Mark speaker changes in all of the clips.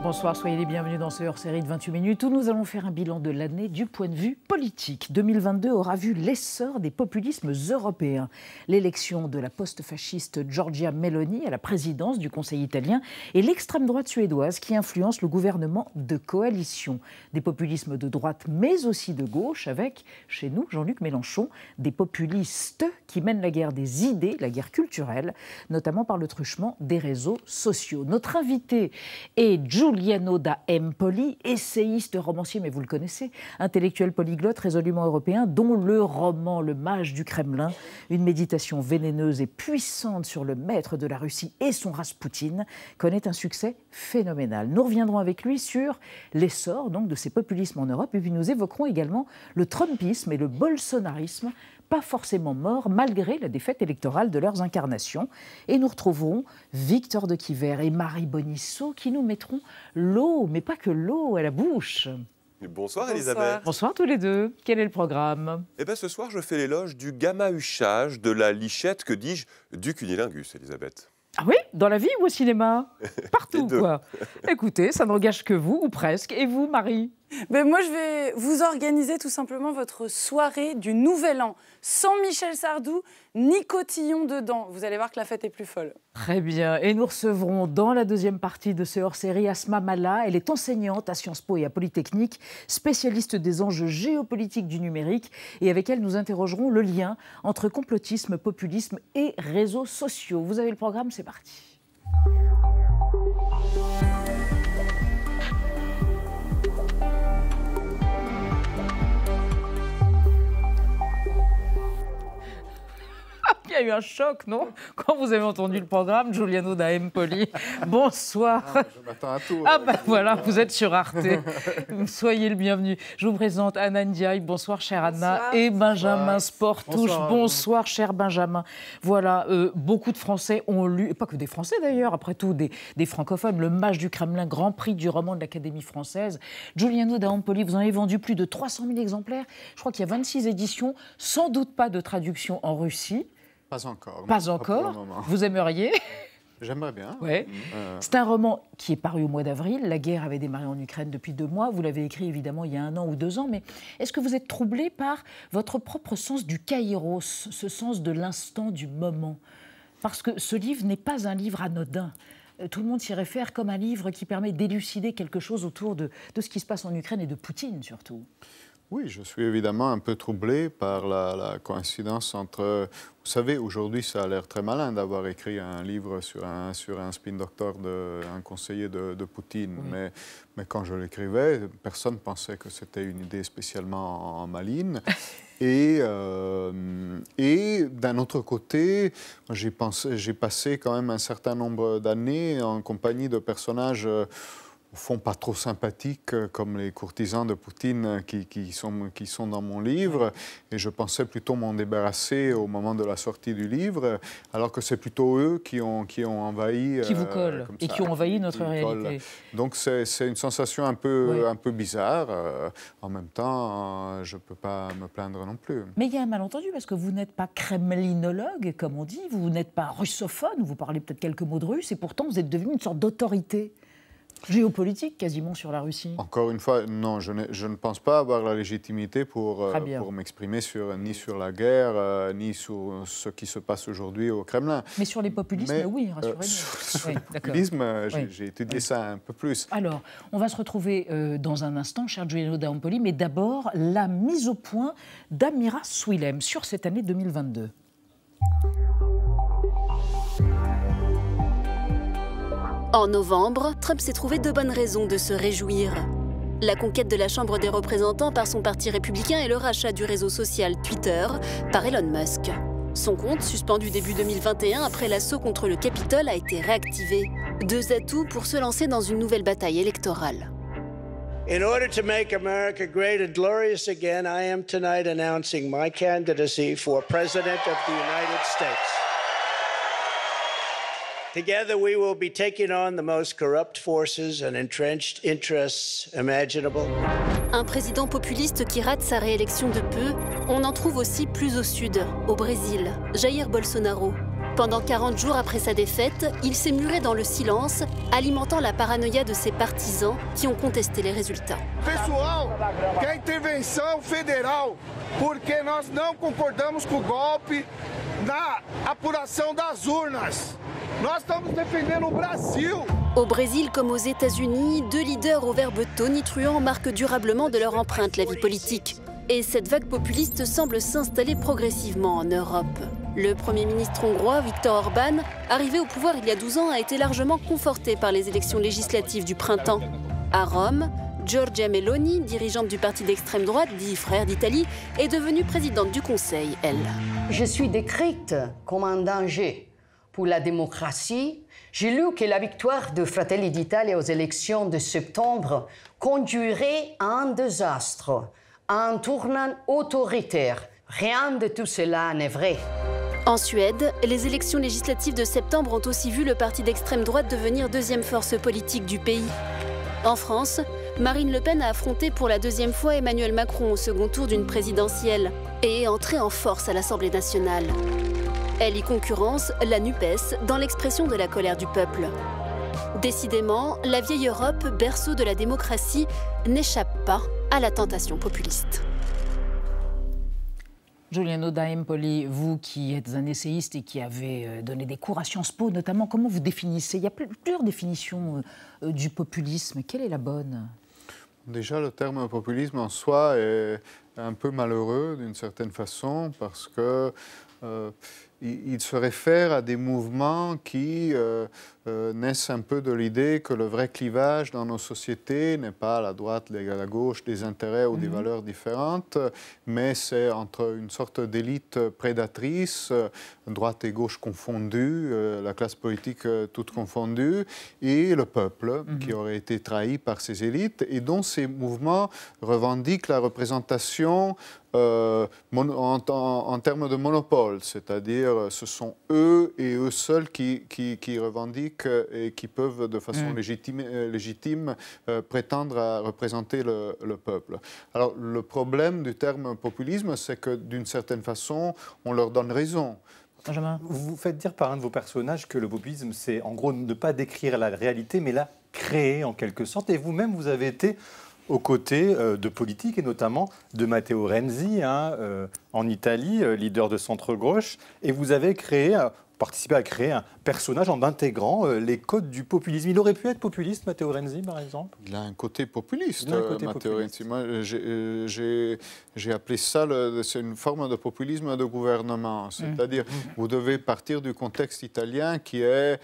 Speaker 1: Bonsoir, soyez les bienvenus dans ce hors-série de 28 minutes où nous allons faire un bilan de l'année du point de vue politique. 2022 aura vu l'essor des populismes européens. L'élection de la post-fasciste Giorgia Meloni à la présidence du Conseil italien et l'extrême droite suédoise qui influence le gouvernement de coalition. Des populismes de droite mais aussi de gauche avec, chez nous, Jean-Luc Mélenchon, des populistes qui mènent la guerre des idées, la guerre culturelle, notamment par le truchement des réseaux sociaux. Notre invité est Giuliano da Empoli, essayiste, romancier, mais vous le connaissez, intellectuel polyglotte résolument européen, dont le roman Le Mage du Kremlin, une méditation vénéneuse et puissante sur le maître de la Russie et son Raspoutine, connaît un succès phénoménal. Nous reviendrons avec lui sur l'essor donc de ces populismes en Europe et puis nous évoquerons également le trumpisme et le bolsonarisme, pas forcément morts malgré la défaite électorale de leurs incarnations. Et nous retrouverons Victor de Quiver et Marie Bonisseau qui nous mettront l'eau, mais pas que l'eau, à la bouche.
Speaker 2: Bonsoir Elisabeth.
Speaker 1: Bonsoir tous les deux. Quel est le programme?
Speaker 2: Eh bien ce soir je fais l'éloge du gamahuchage, de la lichette, que dis-je, du cunilingus, Elisabeth.
Speaker 1: Ah oui? Dans la vie ou au cinéma? Partout quoi. Écoutez, ça n'engage que vous, ou presque. Et vous, Marie?
Speaker 3: Ben moi, je vais vous organiser tout simplement votre soirée du Nouvel An, sans Michel Sardou, ni Cotillon dedans. Vous allez voir que la fête est plus folle.
Speaker 1: Très bien. Et nous recevrons dans la deuxième partie de ce hors-série Asma Mala. Elle est enseignante à Sciences Po et à Polytechnique, spécialiste des enjeux géopolitiques du numérique. Et avec elle, nous interrogerons le lien entre complotisme, populisme et réseaux sociaux. Vous avez le programme, c'est parti. Il y a eu un choc, non? Quand vous avez entendu le programme, Giuliano da Empoli. Bonsoir.
Speaker 4: Ah, je m'attends à tout.
Speaker 1: Ah ben voilà, vous êtes sur Arte. Soyez le bienvenu. Je vous présente Anna Ndiaye. Bonsoir, chère Anna.
Speaker 3: Bonsoir.
Speaker 1: Et Benjamin Sportouche.
Speaker 4: Bonsoir.
Speaker 1: Bonsoir, cher Benjamin. Voilà, beaucoup de Français ont lu, et pas que des Français d'ailleurs, après tout, des francophones, Le Mage du Kremlin, Grand Prix du roman de l'Académie française. Giuliano da Empoli, vous en avez vendu plus de 300 000 exemplaires. Je crois qu'il y a 26 éditions, sans doute pas de traduction en Russie.
Speaker 4: Pas encore.
Speaker 1: Pas encore. Vous aimeriez?
Speaker 4: J'aimerais bien.
Speaker 1: Ouais. C'est un roman qui est paru au mois d'avril. La guerre avait démarré en Ukraine depuis 2 mois. Vous l'avez écrit évidemment il y a 1 an ou 2 ans. Mais est-ce que vous êtes troublé par votre propre sens du kairos, ce sens de l'instant, du moment? Parce que ce livre n'est pas un livre anodin. Tout le monde s'y réfère comme un livre qui permet d'élucider quelque chose autour de ce qui se passe en Ukraine et de Poutine surtout.
Speaker 4: Oui, je suis évidemment un peu troublé par la coïncidence entre... Vous savez, aujourd'hui, ça a l'air très malin d'avoir écrit un livre sur un spin doctor, un conseiller de Poutine. Oui. Mais quand je l'écrivais, personne ne pensait que c'était une idée spécialement maligne. Et d'un autre côté, j'ai passé quand même un certain nombre d'années en compagnie de personnages... au fond, pas trop sympathiques, comme les courtisans de Poutine qui sont dans mon livre. Et je pensais plutôt m'en débarrasser au moment de la sortie du livre, alors que c'est plutôt eux qui ont envahi...
Speaker 1: Qui vous collent et qui ont envahi notre réalité.
Speaker 4: Donc c'est une sensation un peu bizarre. En même temps, je ne peux pas me plaindre non plus.
Speaker 1: Mais il y a un malentendu, parce que vous n'êtes pas kremlinologue, comme on dit, vous n'êtes pas russophone, vous parlez peut-être quelques mots de russe, et pourtant vous êtes devenu une sorte d'autorité géopolitique quasiment sur la Russie.
Speaker 4: Encore une fois, non, je ne pense pas avoir la légitimité pour m'exprimer ni sur la guerre, ni sur ce qui se passe aujourd'hui au Kremlin.
Speaker 1: Mais sur les populismes, oui, rassurez-nous.
Speaker 4: Sur le populisme, j'ai étudié ça un peu plus.
Speaker 1: Alors, on va se retrouver dans un instant, cher Giuliano da Empoli, mais d'abord, la mise au point d'Amira Swilem sur cette année 2022.
Speaker 5: En novembre, Trump s'est trouvé 2 bonnes raisons de se réjouir. La conquête de la Chambre des représentants par son parti républicain et le rachat du réseau social Twitter par Elon Musk. Son compte, suspendu début 2021 après l'assaut contre le Capitole, a été réactivé. 2 atouts pour se lancer dans une nouvelle bataille électorale.
Speaker 6: In order to make America great and glorious again, I am tonight announcing my candidacy for President of the United States. Together we will be taking on the most corrupt forces and entrenched interests imaginable.
Speaker 5: Un président populiste qui rate sa réélection de peu, on en trouve aussi plus au sud, au Brésil, Jair Bolsonaro. Pendant 40 jours après sa défaite, il s'est muré dans le silence, alimentant la paranoïa de ses partisans qui ont contesté les résultats.
Speaker 7: Pessoal, quer intervenção federal, porque nós não concordamos com o golpe na apuração das urnas. Nós estamos defendendo o Brasil.
Speaker 5: Au Brésil comme aux États-Unis, deux leaders au verbe tonitruant marquent durablement de leur empreinte la vie politique. Et cette vague populiste semble s'installer progressivement en Europe. Le Premier ministre hongrois, Viktor Orban, arrivé au pouvoir il y a 12 ans, a été largement conforté par les élections législatives du printemps. À Rome, Giorgia Meloni, dirigeante du parti d'extrême droite, dit Frères d'Italie, est devenue présidente du Conseil, elle.
Speaker 8: Je suis décrite comme un danger pour la démocratie. J'ai lu que la victoire de Fratelli d'Italia aux élections de septembre conduirait à un désastre, à un tournant autoritaire. Rien de tout cela n'est vrai.
Speaker 5: En Suède, les élections législatives de septembre ont aussi vu le parti d'extrême droite devenir deuxième force politique du pays. En France, Marine Le Pen a affronté pour la deuxième fois Emmanuel Macron au second tour d'une présidentielle et est entrée en force à l'Assemblée nationale. Elle y concurrence la NUPES dans l'expression de la colère du peuple. Décidément, la vieille Europe, berceau de la démocratie, n'échappe pas à la tentation populiste.
Speaker 1: Giuliano da Empoli, vous qui êtes un essayiste et qui avez donné des cours à Sciences Po notamment, comment vous définissez? Il y a plusieurs définitions du populisme. Quelle est la bonne?
Speaker 4: Déjà, le terme populisme en soi est un peu malheureux d'une certaine façon parce que il se réfère à des mouvements qui naissent un peu de l'idée que le vrai clivage dans nos sociétés n'est pas la droite, la gauche, des intérêts ou des valeurs différentes, mais c'est entre une sorte d'élite prédatrice, droite et gauche confondues, la classe politique toute confondue, et le peuple qui aurait été trahi par ces élites et dont ces mouvements revendiquent la représentation en termes de monopole, c'est-à-dire ce sont eux et eux seuls qui revendiquent et qui peuvent de façon légitime prétendre à représenter le peuple. Alors le problème du terme populisme, c'est que d'une certaine façon, on leur donne raison.
Speaker 1: Benjamin.
Speaker 9: Vous faites dire par un de vos personnages que le populisme, c'est en gros ne pas décrire la réalité, mais la créer en quelque sorte. Et vous-même, vous avez été aux côtés de politiques et notamment de Matteo Renzi en Italie, leader de centre-gauche, et vous avez participé à créer un personnage en intégrant les codes du populisme. Il aurait pu être populiste, Matteo Renzi, par exemple?
Speaker 4: Il a un côté populiste, Matteo
Speaker 9: populiste.
Speaker 4: Renzi. Moi, j'ai appelé ça, c'est une forme de populisme de gouvernement. C'est-à-dire, vous devez partir du contexte italien qui est,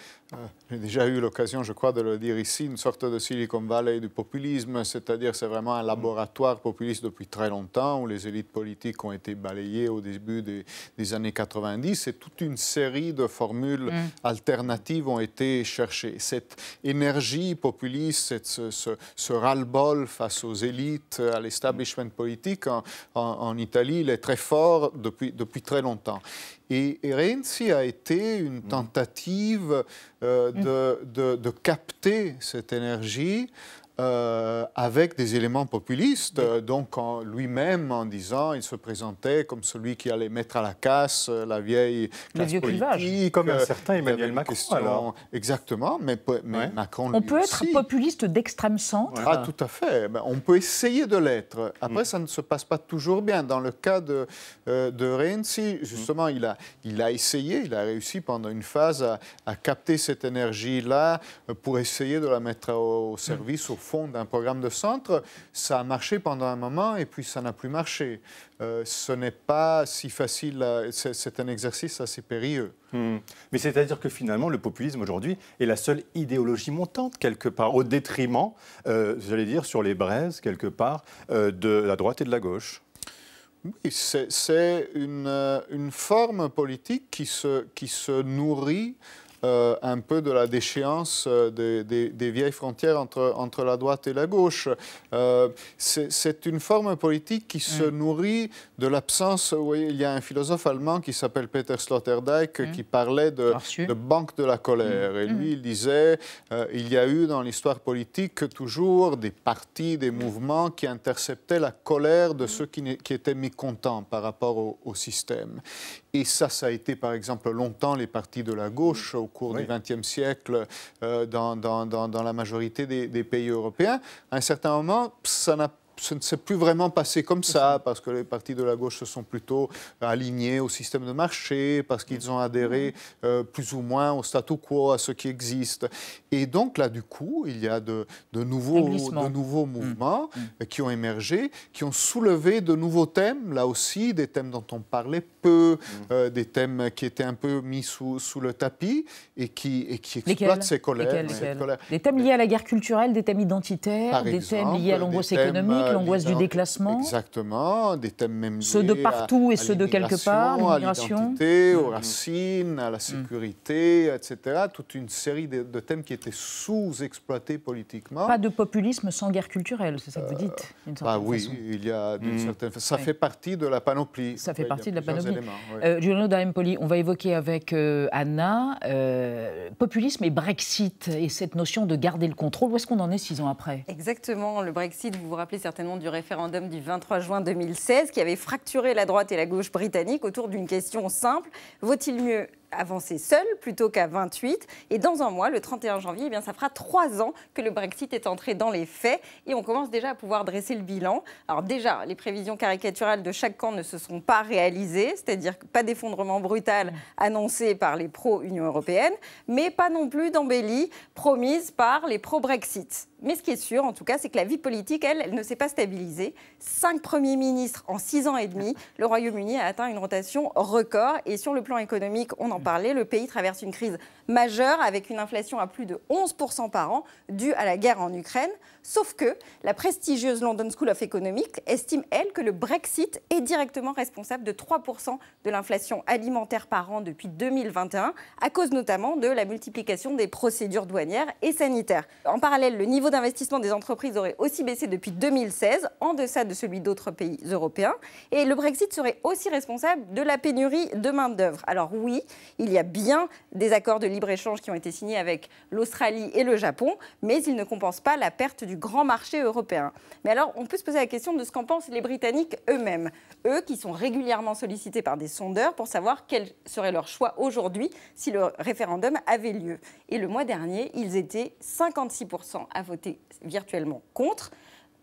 Speaker 4: j'ai déjà eu l'occasion, je crois, de le dire ici, une sorte de Silicon Valley du populisme. C'est-à-dire, c'est vraiment un laboratoire populiste depuis très longtemps, où les élites politiques ont été balayées au début des années 90. Et toute une série de formules alternatives ont été cherchées. Cette énergie populiste, ce ras-le-bol face aux élites, à l'establishment politique en Italie, il est très fort depuis très longtemps. Et Renzi a été une tentative de capter cette énergie avec des éléments populistes, donc lui-même en disant, il se présentait comme celui qui allait mettre à la casse la vieille classe politique.
Speaker 9: Comme un certain Emmanuel Macron, alors.
Speaker 4: Exactement, mais Macron lui
Speaker 1: On peut
Speaker 4: aussi.
Speaker 1: être populiste d'extrême centre.
Speaker 4: Ah, tout à fait. On peut essayer de l'être. Après, ça ne se passe pas toujours bien. Dans le cas de Renzi, justement, il a essayé, il a réussi pendant une phase à capter cette énergie-là pour essayer de la mettre au service, au fond d'un programme de centre. Ça a marché pendant un moment et puis ça n'a plus marché. Ce n'est pas si facile, c'est un exercice assez périlleux.
Speaker 9: Mais c'est-à-dire que finalement, le populisme aujourd'hui est la seule idéologie montante, quelque part, au détriment, j'allais dire, sur les braises, quelque part, de la droite et de la gauche.
Speaker 4: Oui, c'est une forme politique qui se nourrit un peu de la déchéance des vieilles frontières entre la droite et la gauche. C'est une forme politique qui se nourrit de l'absence. Oui, il y a un philosophe allemand qui s'appelle Peter Sloterdijk qui parlait de banque de la colère. Et lui, il disait il y a eu dans l'histoire politique toujours des partis, des mouvements qui interceptaient la colère de ceux qui étaient mécontents par rapport au système. Et ça a été par exemple longtemps les partis de la gauche au cours du XXe siècle dans la majorité des pays européens. À un certain moment, ce ne s'est plus vraiment passé comme ça, parce que les partis de la gauche se sont plutôt alignés au système de marché, parce qu'ils ont adhéré plus ou moins au statu quo, à ce qui existe. Et donc là, du coup, il y a de nouveaux mouvements qui ont émergé, qui ont soulevé de nouveaux thèmes, là aussi, des thèmes dont on parlait peu, des thèmes qui étaient un peu mis sous le tapis et qui exploitent ces colères.
Speaker 1: Des thèmes liés à la guerre culturelle, des thèmes identitaires, des thèmes liés à l'angoisse économique, l'angoisse du déclassement.
Speaker 4: Exactement, des thèmes même liés
Speaker 1: ceux de partout et ceux de quelque part, l'immigration,
Speaker 4: à l'identité, aux racines, à la sécurité, etc. Toute une série de thèmes qui étaient sous-exploités politiquement.
Speaker 1: Pas de populisme sans guerre culturelle, c'est ça que vous dites, d'une certaine façon.
Speaker 4: Il y a d'une certaine façon. Ça fait partie de la panoplie.
Speaker 1: Ça fait partie de la panoplie. Giuliano D'Empoli, on va évoquer avec Anna populisme et Brexit et cette notion de garder le contrôle. Où est-ce qu'on en est 6 ans après?
Speaker 10: Exactement, le Brexit, vous vous rappelez certainement du référendum du 23 juin 2016 qui avait fracturé la droite et la gauche britannique autour d'une question simple. Vaut-il mieux avancer seul plutôt qu'à 28? Et dans un mois, le 31 janvier, eh bien, ça fera 3 ans que le Brexit est entré dans les faits et on commence déjà à pouvoir dresser le bilan. Alors déjà, les prévisions caricaturales de chaque camp ne se sont pas réalisées, c'est-à-dire pas d'effondrement brutal annoncé par les pro-Union européenne, mais pas non plus d'embellie promise par les pro-Brexit. Mais ce qui est sûr, en tout cas, c'est que la vie politique, elle ne s'est pas stabilisée. 5 premiers ministres en 6 ans et demi. Le Royaume-Uni a atteint une rotation record. Et sur le plan économique, on en parlait, le pays traverse une crise majeure avec une inflation à plus de 11% par an due à la guerre en Ukraine. Sauf que la prestigieuse London School of Economics estime, elle, que le Brexit est directement responsable de 3% de l'inflation alimentaire par an depuis 2021, à cause notamment de la multiplication des procédures douanières et sanitaires. En parallèle, le niveau d'investissement des entreprises aurait aussi baissé depuis 2016, en deçà de celui d'autres pays européens. Et le Brexit serait aussi responsable de la pénurie de main-d'œuvre. Alors oui, il y a bien des accords de libre-échange qui ont été signés avec l'Australie et le Japon, mais ils ne compensent pas la perte du grand marché européen. Mais alors, on peut se poser la question de ce qu'en pensent les Britanniques eux-mêmes. Eux qui sont régulièrement sollicités par des sondeurs pour savoir quel serait leur choix aujourd'hui si le référendum avait lieu. Et le mois dernier, ils étaient 56% à voter virtuellement contre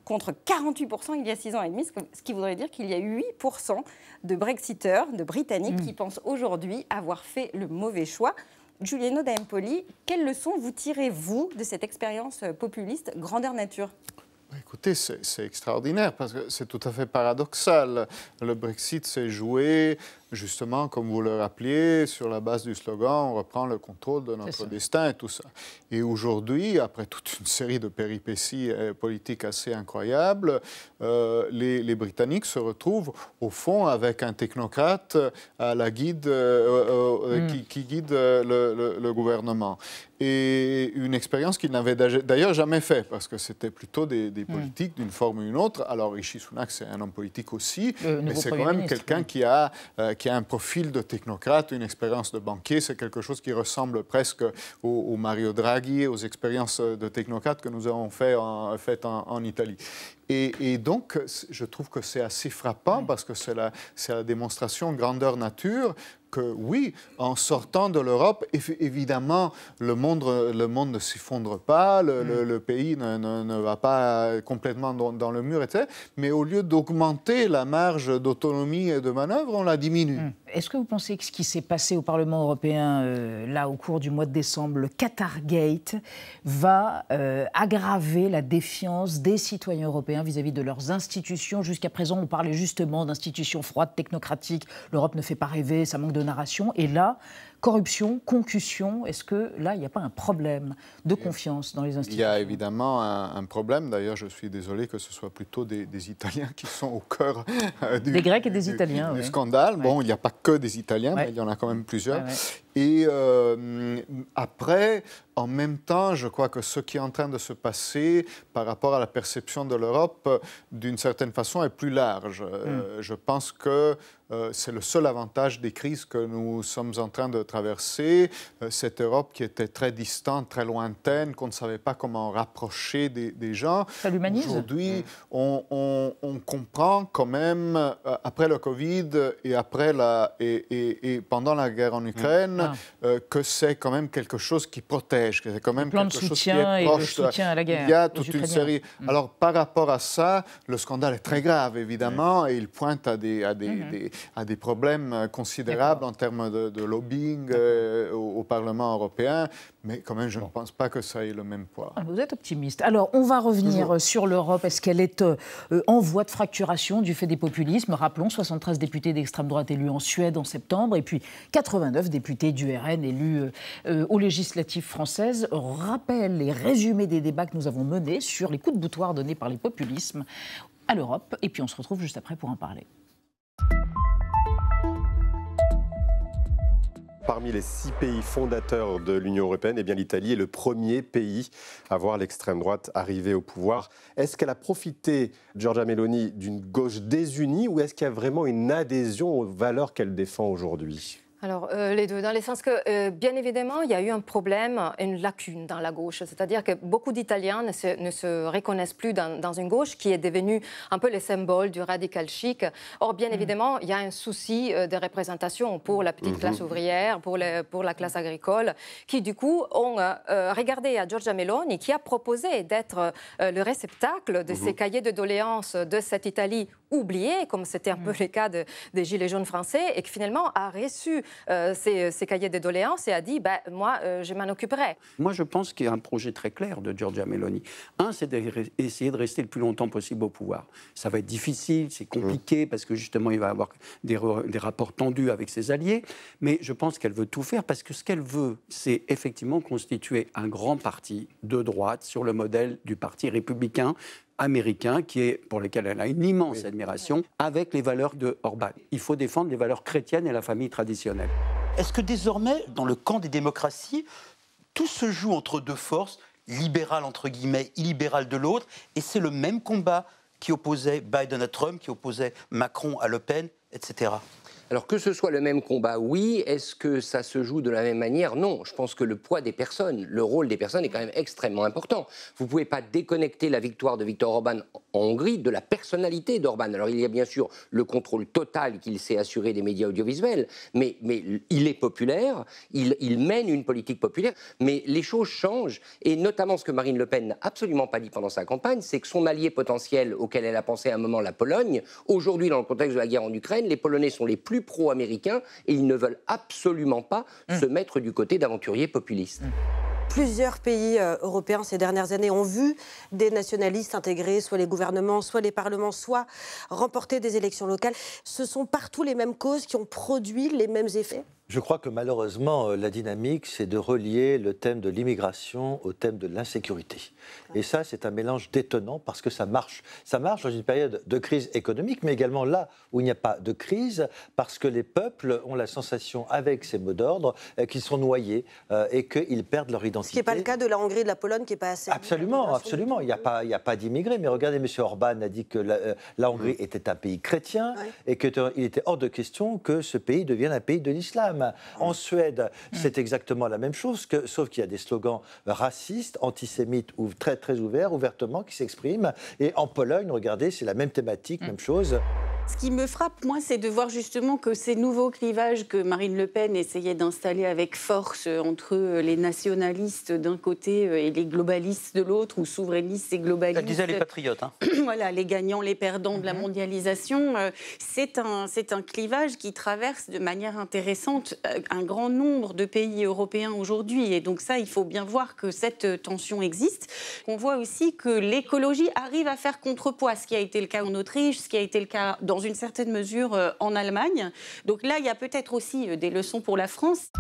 Speaker 10: 48% il y a 6 ans et demi, ce qui voudrait dire qu'il y a 8% de Brexiteurs, de Britanniques qui pensent aujourd'hui avoir fait le mauvais choix. Giuliano D'Empoli, quelles leçons vous tirez-vous de cette expérience populiste grandeur nature ?
Speaker 4: Écoutez, c'est extraordinaire parce que c'est tout à fait paradoxal. Le Brexit s'est joué, justement, comme vous le rappeliez, sur la base du slogan « On reprend le contrôle de notre destin » et tout ça. Et aujourd'hui, après toute une série de péripéties politiques assez incroyables, les Britanniques se retrouvent, au fond, avec un technocrate à la guide, qui guide le gouvernement. Et une expérience qu'ils n'avaient d'ailleurs jamais fait, parce que c'était plutôt des politiques d'une forme ou une autre. Alors, Rishi Sunak, c'est un homme politique aussi, mais c'est quand même quelqu'un qui a un profil de technocrate, une expérience de banquier. C'est quelque chose qui ressemble presque au Mario Draghi, aux expériences de technocrate que nous avons faites en Italie. Et donc, je trouve que c'est assez frappant parce que c'est la démonstration grandeur nature que oui, en sortant de l'Europe, évidemment, le monde ne s'effondre pas, le pays ne va pas complètement dans le mur, etc. Mais au lieu d'augmenter la marge d'autonomie et de manœuvre, on la diminue.
Speaker 1: Est-ce que vous pensez que ce qui s'est passé au Parlement européen, là, au cours du mois de décembre, le Qatargate, va aggraver la défiance des citoyens européens vis-à-vis de leurs institutions? Jusqu'à présent, on parlait justement d'institutions froides, technocratiques. L'Europe ne fait pas rêver, ça manque de narration. Et là, corruption, concussion. Est-ce que là, il n'y a pas un problème de confiance dans les institutions?
Speaker 4: Il y a évidemment un problème. D'ailleurs, je suis désolé que ce soit plutôt des Italiens qui sont au cœur
Speaker 1: des Grecs et des Italiens,
Speaker 4: du scandale. Bon, il n'y a pas que des Italiens, mais il y en a quand même plusieurs. Et après, en même temps, je crois que ce qui est en train de se passer par rapport à la perception de l'Europe, d'une certaine façon, est plus large. Je pense que c'est le seul avantage des crises que nous sommes en train de traverser. Cette Europe qui était très distante, très lointaine, qu'on ne savait pas comment rapprocher des gens.
Speaker 1: Ça l'humanise.
Speaker 4: Aujourd'hui, on comprend quand même, après le Covid et pendant la guerre en Ukraine, que c'est quand même quelque chose qui protège, que c'est quand même quelque chose qui est proche.
Speaker 1: Et le soutien à la guerre.
Speaker 4: Il y a toute une série. Alors, par rapport à ça, le scandale est très grave, évidemment, et il pointe à des problèmes considérables en termes de lobbying au Parlement européen, mais quand même, je ne pense pas que ça ait le même poids.
Speaker 1: Vous êtes optimiste. Alors, on va revenir sur l'Europe. Est-ce qu'elle est en voie de fracturation du fait des populismes? Rappelons, 73 députés d'extrême droite élus en Suède en septembre, et puis 89 députés du RN élus aux législatives françaises. Rappel et résumé des débats que nous avons menés sur les coups de boutoir donnés par les populismes à l'Europe. Et puis, on se retrouve juste après pour en parler.
Speaker 2: Parmi les 6 pays fondateurs de l'Union européenne, eh bien, l'Italie est le premier pays à voir l'extrême droite arriver au pouvoir. Est-ce qu'elle a profité, Giorgia Meloni, d'une gauche désunie ou est-ce qu'il y a vraiment une adhésion aux valeurs qu'elle défend aujourd'hui ?
Speaker 11: Alors, les deux, dans le sens que, bien évidemment, il y a eu un problème, une lacune dans la gauche. C'est-à-dire que beaucoup d'Italiens ne se reconnaissent plus dans une gauche qui est devenue un peu le symbole du radical chic. Or, bien évidemment, il y a un souci de représentation pour la petite classe ouvrière, pour la classe agricole, qui, du coup, ont regardé à Giorgia Meloni, qui a proposé d'être le réceptacle de ces cahiers de doléances de cette Italie oubliée, comme c'était un peu le cas des Gilets jaunes français, et qui finalement a reçu ces cahiers de doléances et a dit moi, je m'en occuperai.
Speaker 12: Moi, je pense qu'il y a un projet très clair de Giorgia Meloni. Un, c'est d'essayer de rester le plus longtemps possible au pouvoir. Ça va être difficile, c'est compliqué, parce que justement, il va y avoir des rapports tendus avec ses alliés, mais je pense qu'elle veut tout faire, parce que ce qu'elle veut, c'est effectivement constituer un grand parti de droite sur le modèle du parti républicain américain, pour lequel elle a une immense admiration, avec les valeurs de Orban. Il faut défendre les valeurs chrétiennes et la famille traditionnelle.
Speaker 13: Est-ce que désormais, dans le camp des démocraties, tout se joue entre deux forces, libérales entre guillemets, illibérales de l'autre, et c'est le même combat qui opposait Biden à Trump, qui opposait Macron à Le Pen, etc.
Speaker 14: Alors que ce soit le même combat, oui. Est-ce que ça se joue de la même manière? Non. Je pense que le poids des personnes, le rôle des personnes est quand même extrêmement important. Vous ne pouvez pas déconnecter la victoire de Viktor Orban en Hongrie de la personnalité d'Orban. Alors il y a bien sûr le contrôle total qu'il s'est assuré des médias audiovisuels, mais il est populaire, il mène une politique populaire, mais les choses changent. Et notamment ce que Marine Le Pen n'a absolument pas dit pendant sa campagne, c'est que son allié potentiel auquel elle a pensé à un moment, la Pologne, aujourd'hui dans le contexte de la guerre en Ukraine, les Polonais sont les plus pro-américains et ils ne veulent absolument pas se mettre du côté d'aventuriers populistes.
Speaker 15: Plusieurs pays européens ces dernières années ont vu des nationalistes intégrer soit les gouvernements, soit les parlements, soit remporter des élections locales. Ce sont partout les mêmes causes qui ont produit les mêmes effets.
Speaker 16: Je crois que malheureusement, la dynamique, c'est de relier le thème de l'immigration au thème de l'insécurité. Et ça, c'est un mélange détonnant parce que ça marche. Ça marche dans une période de crise économique, mais également là où il n'y a pas de crise, parce que les peuples ont la sensation, avec ces mots d'ordre, qu'ils sont noyés et qu'ils perdent leur identité.
Speaker 15: Ce qui n'est pas le cas de la Hongrie et de la Pologne, qui n'est pas assez...
Speaker 16: Absolument, absolument. Il n'y a pas d'immigrés. Mais regardez, M. Orban a dit que la Hongrie était un pays chrétien et qu'il était hors de question que ce pays devienne un pays de l'islam. En Suède, c'est exactement la même chose, sauf qu'il y a des slogans racistes, antisémites, ou très, très ouvertement, qui s'expriment. Et en Pologne, regardez, c'est la même thématique, même chose.
Speaker 17: Ce qui me frappe, moi, c'est de voir justement que ces nouveaux clivages que Marine Le Pen essayait d'installer avec force entre les nationalistes d'un côté et les globalistes de l'autre, ou souverainistes et globalistes...
Speaker 13: Elle disait les patriotes.
Speaker 17: Voilà, les gagnants, les perdants de la mondialisation. C'est un clivage qui traverse de manière intéressante un grand nombre de pays européens aujourd'hui. Et donc ça, il faut bien voir que cette tension existe. On voit aussi que l'écologie arrive à faire contrepoids, ce qui a été le cas en Autriche, ce qui a été le cas dans une certaine mesure en Allemagne. Donc là, il y a peut-être aussi des leçons pour la France.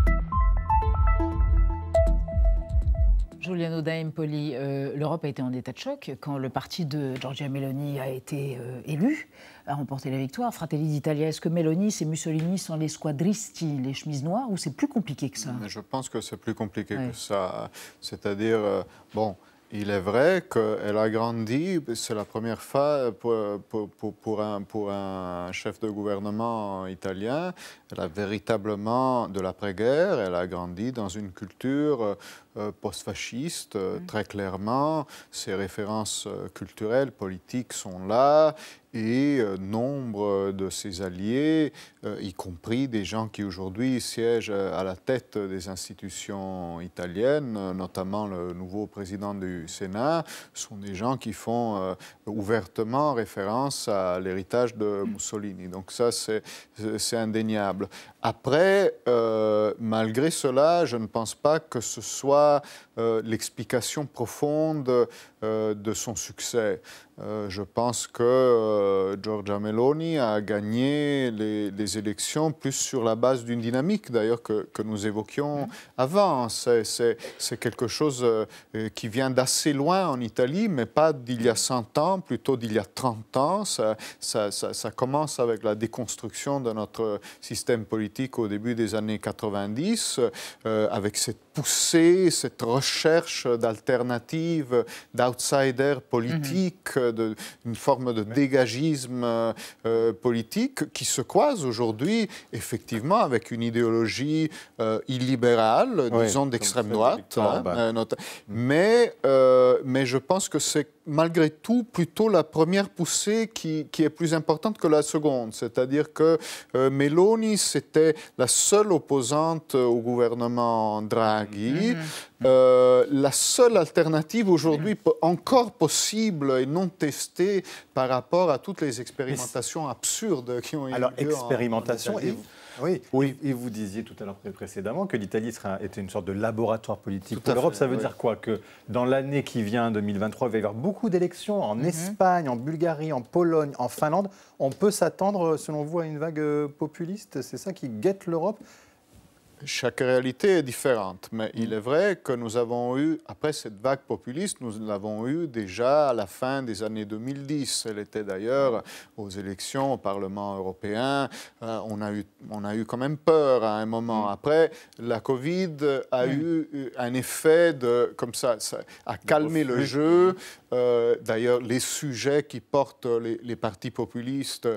Speaker 1: Giuliano d'Empoli, l'Europe a été en état de choc quand le parti de Giorgia Meloni a été élu, a remporté la victoire. Fratelli d'Italia, est-ce que Meloni, c'est Mussolini sans les squadristi, les chemises noires, ou c'est plus compliqué que ça?
Speaker 4: Mais je pense que c'est plus compliqué que ça. C'est-à-dire, bon, il est vrai qu'elle a grandi, c'est la première fois pour un chef de gouvernement italien. Elle a véritablement, de l'après-guerre, elle a grandi dans une culture post-fasciste, très clairement. Ses références culturelles, politiques sont là. Et nombre de ses alliés, y compris des gens qui aujourd'hui siègent à la tête des institutions italiennes, notamment le nouveau président du Sénat, sont des gens qui font ouvertement référence à l'héritage de Mussolini. Donc ça, c'est indéniable. Après, malgré cela, je ne pense pas que ce soit l'explication profonde de son succès. Je pense que Giorgia Meloni a gagné les élections plus sur la base d'une dynamique, d'ailleurs, que nous évoquions avant. C'est quelque chose qui vient d'assez loin en Italie, mais pas d'il y a 100 ans, plutôt d'il y a 30 ans. Ça commence avec la déconstruction de notre système politique au début des années 90, avec cette poussée, cette recherche d'alternatives, d'outsiders politiques, une forme de dégagisme politique qui se croise aujourd'hui effectivement avec une idéologie illibérale, disons d'extrême droite. Mais je pense que c'est malgré tout plutôt la première poussée qui est plus importante que la seconde. C'est-à-dire que Meloni, c'était la seule opposante au gouvernement Draghi. La seule alternative aujourd'hui encore possible et non testée par rapport à toutes les expérimentations absurdes qui ont eu lieu.
Speaker 9: Alors, expérimentation, et vous disiez tout à l'heure précédemment que l'Italie était une sorte de laboratoire politique pour l'Europe. Ça veut dire quoi? Que dans l'année qui vient, 2023, il va y avoir beaucoup d'élections en Espagne, en Bulgarie, en Pologne, en Finlande. On peut s'attendre, selon vous, à une vague populiste? C'est ça qui guette l'Europe?
Speaker 4: Chaque réalité est différente, mais il est vrai que nous avons eu, après cette vague populiste, nous l'avons eu déjà à la fin des années 2010. Elle était d'ailleurs aux élections au Parlement européen. On a eu quand même peur à un moment. Après, la Covid a eu un effet comme ça a calmé le jeu. D'ailleurs, les sujets qui portent les partis populistes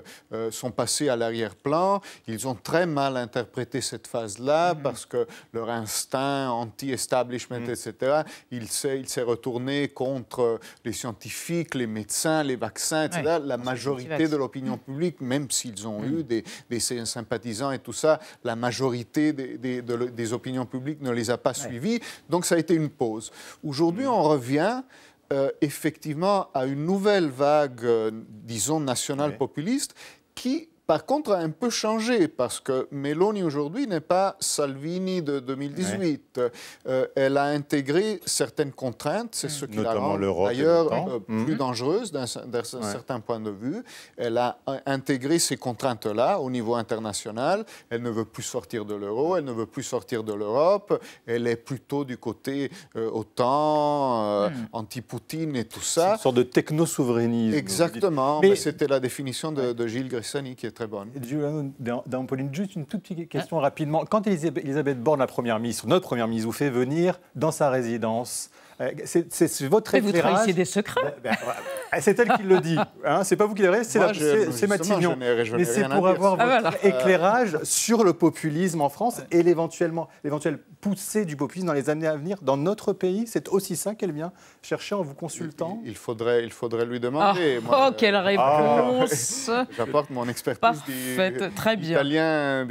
Speaker 4: sont passés à l'arrière-plan. Ils ont très mal interprété cette phase-là parce que leur instinct anti-establishment, etc., il s'est retourné contre les scientifiques, les médecins, les vaccins, etc. La majorité de l'opinion publique, même s'ils ont eu des sympathisants et tout ça, la majorité des opinions publiques ne les a pas suivis. Donc ça a été une pause. Aujourd'hui, on revient effectivement à une nouvelle vague, disons, nationale populiste, qui, par contre, a un peu changé, parce que Meloni, aujourd'hui, n'est pas Salvini de 2018. Elle a intégré certaines contraintes, c'est ce qui la rend, d'ailleurs, plus dangereuse d'un certain point de vue. Elle a intégré ces contraintes-là au niveau international. Elle ne veut plus sortir de l'euro, elle ne veut plus sortir de l'Europe. Elle est plutôt du côté OTAN, anti-Poutine et tout ça.
Speaker 9: C'est une sorte de techno-souverainisme.
Speaker 4: Exactement, mais c'était la définition de Gilles Gressani qui est très bonne.
Speaker 9: Giuliano d'Empoli, juste une toute petite question rapidement. Quand Elisabeth Borne, la Première ministre, notre Première ministre, vous fait venir dans sa résidence, c'est votre éclairage.
Speaker 1: Vous trahissez des secrets.
Speaker 9: C'est elle qui le dit. Hein, c'est pas vous qui l'avez, c'est Matignon. Mais c'est pour avoir votre éclairage sur le populisme en France et l'éventuelle poussée du populisme dans les années à venir dans notre pays. C'est aussi ça qu'elle vient chercher en vous consultant.
Speaker 4: Il faudrait lui demander.
Speaker 1: Quelle réponse.
Speaker 4: J'apporte mon expertise d'italien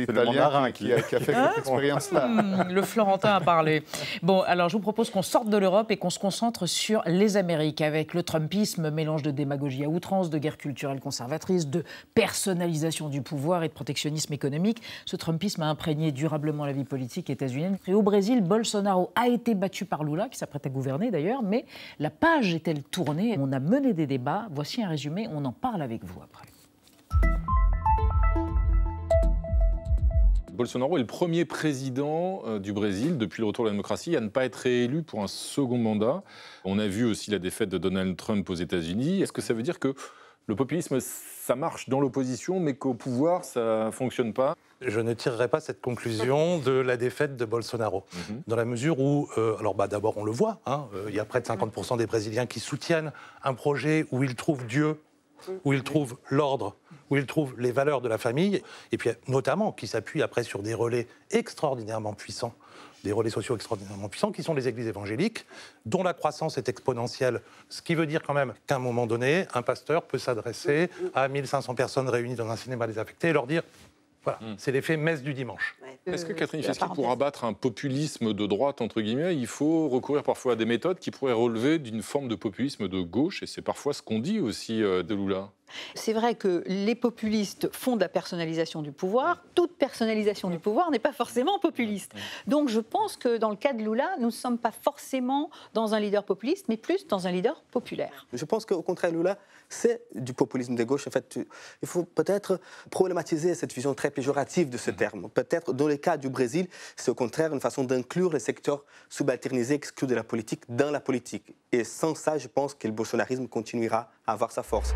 Speaker 4: qui a fait cette expérience-là.
Speaker 1: Le Florentin a parlé. Bon, alors je vous propose qu'on sorte de l'Europe et qu'on se concentre sur les Amériques, avec le Trumpisme, mélange de démagogie à outrance, de guerre culturelle conservatrice, de personnalisation du pouvoir et de protectionnisme économique. Ce Trumpisme a imprégné durablement la vie politique états-unienne. Et au Brésil, Bolsonaro a été battu par Lula, qui s'apprête à gouverner d'ailleurs, mais la page est-elle tournée? On a mené des débats. Voici un résumé, on en parle avec vous après.
Speaker 18: Bolsonaro est le premier président du Brésil depuis le retour de la démocratie à ne pas être réélu pour un second mandat. On a vu aussi la défaite de Donald Trump aux États-Unis. Est-ce que ça veut dire que le populisme, ça marche dans l'opposition, mais qu'au pouvoir, ça ne fonctionne pas?
Speaker 19: Je ne tirerai pas cette conclusion de la défaite de Bolsonaro, dans la mesure où, d'abord on le voit, il y a près de 50% des Brésiliens qui soutiennent un projet où ils trouvent Dieu, où ils trouvent l'ordre, où ils trouvent les valeurs de la famille, et puis notamment qui s'appuient après sur des relais extraordinairement puissants, des relais sociaux extraordinairement puissants, qui sont les églises évangéliques, dont la croissance est exponentielle. Ce qui veut dire quand même qu'à un moment donné, un pasteur peut s'adresser à 1500 personnes réunies dans un cinéma désaffecté et leur dire, voilà, c'est l'effet messe du dimanche.
Speaker 18: Est-ce que Catherine Ifeski, pour abattre un populisme de droite, entre guillemets, il faut recourir parfois à des méthodes qui pourraient relever d'une forme de populisme de gauche, et c'est parfois ce qu'on dit aussi de Lula?
Speaker 20: C'est vrai que les populistes font de la personnalisation du pouvoir. Toute personnalisation du pouvoir n'est pas forcément populiste. Donc je pense que dans le cas de Lula, nous ne sommes pas forcément dans un leader populiste, mais plus dans un leader populaire.
Speaker 21: Je pense qu'au contraire, Lula, c'est du populisme de gauche. En fait, il faut peut-être problématiser cette vision très péjorative de ce terme. Peut-être, dans le cas du Brésil, c'est au contraire une façon d'inclure les secteurs subalternisés, exclus de la politique, dans la politique. Et sans ça, je pense que le bolsonarisme continuera à avoir sa force.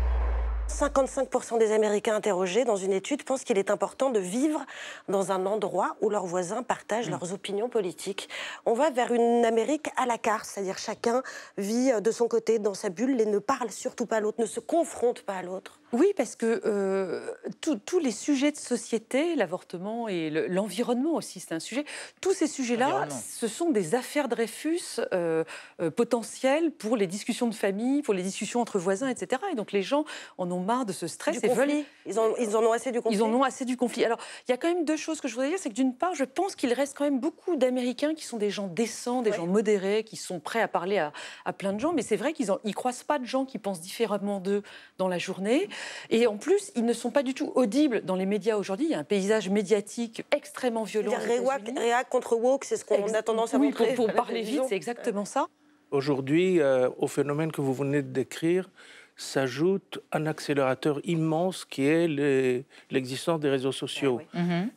Speaker 15: 55% des Américains interrogés dans une étude pensent qu'il est important de vivre dans un endroit où leurs voisins partagent leurs opinions politiques. On va vers une Amérique à la carte, c'est-à-dire chacun vit de son côté dans sa bulle et ne parle surtout pas à l'autre, ne se confronte pas à l'autre.
Speaker 22: Oui, parce que tous les sujets de société, l'avortement et l'environnement aussi, c'est un sujet. Tous ces sujets-là, ce sont des affaires Dreyfus potentielles pour les discussions de famille, pour les discussions entre voisins, etc. Et donc les gens en ont marre de ce stress.
Speaker 15: Ils en ont assez du conflit.
Speaker 22: Ils en ont assez du conflit. Alors, il y a quand même deux choses que je voudrais dire. C'est que d'une part, je pense qu'il reste quand même beaucoup d'Américains qui sont des gens décents, des gens modérés, qui sont prêts à parler à plein de gens. Mais c'est vrai qu'ils ne croisent pas de gens qui pensent différemment d'eux dans la journée. Et en plus, ils ne sont pas du tout audibles dans les médias aujourd'hui. Il y a un paysage médiatique extrêmement violent.
Speaker 15: Réac contre woke, c'est ce qu'on a tendance à montrer.
Speaker 22: Pour parler vite, c'est exactement ça.
Speaker 23: Aujourd'hui, au phénomène que vous venez de décrire, s'ajoute un accélérateur immense qui est l'existence des réseaux sociaux.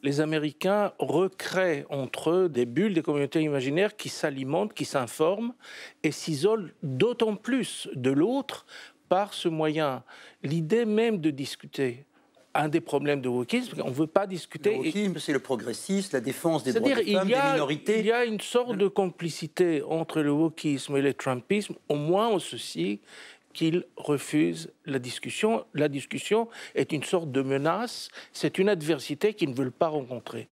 Speaker 23: Les Américains recréent entre eux des bulles, des communautés imaginaires qui s'alimentent, qui s'informent et s'isolent d'autant plus de l'autre par ce moyen. L'idée même de discuter, un des problèmes de wokisme, on ne veut pas discuter.
Speaker 13: Le wokisme, c'est le progressisme, la défense des droits des femmes, des minorités.
Speaker 23: Il y a une sorte de complicité entre le wokisme et le trumpisme, au moins en ceci qu'ils refusent la discussion. La discussion est une sorte de menace, c'est une adversité qu'ils ne veulent pas rencontrer.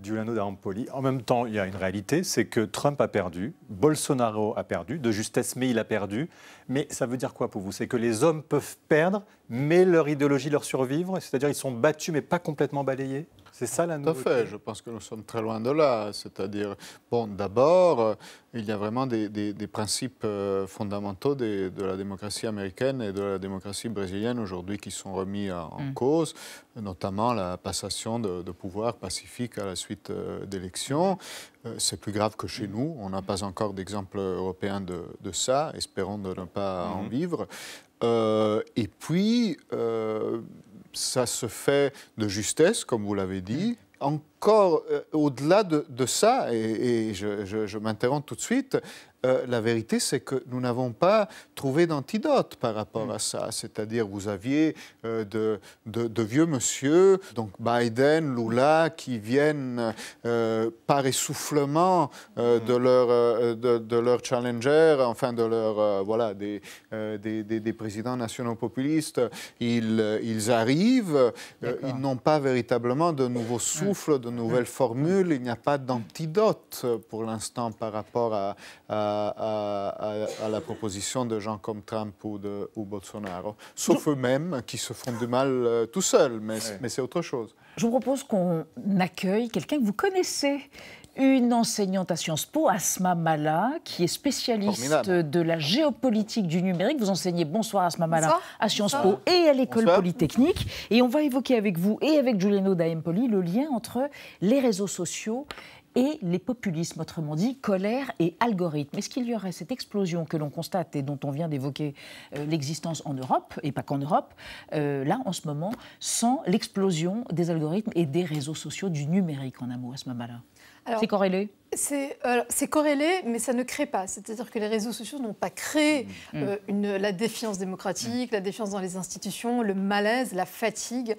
Speaker 9: Giuliano d'Ampoli. En même temps, il y a une réalité, c'est que Trump a perdu, Bolsonaro a perdu, de justesse, mais il a perdu. Mais ça veut dire quoi pour vous? C'est que les hommes peuvent perdre, mais leur idéologie leur survivre? C'est-à-dire qu'ils sont battus, mais pas complètement balayés? C'est ça la nouveauté?
Speaker 4: Tout à fait, je pense que nous sommes très loin de là. C'est-à-dire, bon, d'abord, il y a vraiment des principes fondamentaux de la démocratie américaine et de la démocratie brésilienne aujourd'hui qui sont remis en cause, notamment la passation de pouvoir pacifique à la suite d'élections. C'est plus grave que chez nous. On n'a pas encore d'exemple européen de ça. Espérons de ne pas en vivre. Et puis, ça se fait de justesse, comme vous l'avez dit. Encore au-delà de ça, et je m'interromps tout de suite, la vérité, c'est que nous n'avons pas trouvé d'antidote par rapport à ça. C'est-à-dire, vous aviez de vieux monsieur, donc Biden, Lula, qui viennent par essoufflement de leur challenger, enfin de leur, voilà, des présidents nationaux populistes. Ils arrivent, ils n'ont pas véritablement de nouveaux souffles, de nouvelles formules. Il n'y a pas d'antidote pour l'instant par rapport à la proposition de gens comme Trump ou Bolsonaro, sauf eux-mêmes qui se font du mal tout seuls, mais c'est autre chose.
Speaker 1: Je vous propose qu'on accueille quelqu'un que vous connaissez, une enseignante à Sciences Po, Asma Mala, qui est spécialiste de la géopolitique du numérique. Vous enseignez, bonsoir Asma Mala, à Sciences Po et à l'École Polytechnique. Et on va évoquer avec vous et avec Giuliano d'Ampoli le lien entre les réseaux sociaux et les populismes, autrement dit, colère et algorithme. Est-ce qu'il y aurait cette explosion que l'on constate et dont on vient d'évoquer l'existence en Europe, et pas qu'en Europe, là, en ce moment, sans l'explosion des algorithmes et des réseaux sociaux, du numérique, en un mot, à ce moment-là? C'est corrélé?
Speaker 3: C'est corrélé, mais ça ne crée pas. C'est-à-dire que les réseaux sociaux n'ont pas créé la défiance démocratique, la défiance dans les institutions, le malaise, la fatigue.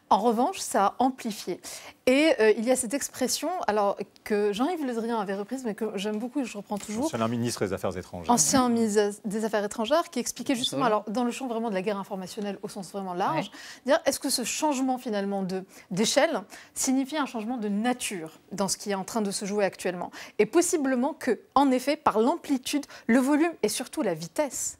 Speaker 3: En revanche, ça a amplifié. Et il y a cette expression, alors que Jean-Yves Le Drian avait reprise, mais que j'aime beaucoup et que je reprends toujours.
Speaker 9: Ancien ministre des Affaires étrangères.
Speaker 3: Ancien ministre des Affaires étrangères, qui expliquait justement, alors dans le champ vraiment de la guerre informationnelle au sens vraiment large, dire est-ce que ce changement finalement d'échelle signifie un changement de nature dans ce qui est en train de se jouer actuellement? Et possiblement que, en effet, par l'amplitude, le volume et surtout la vitesse.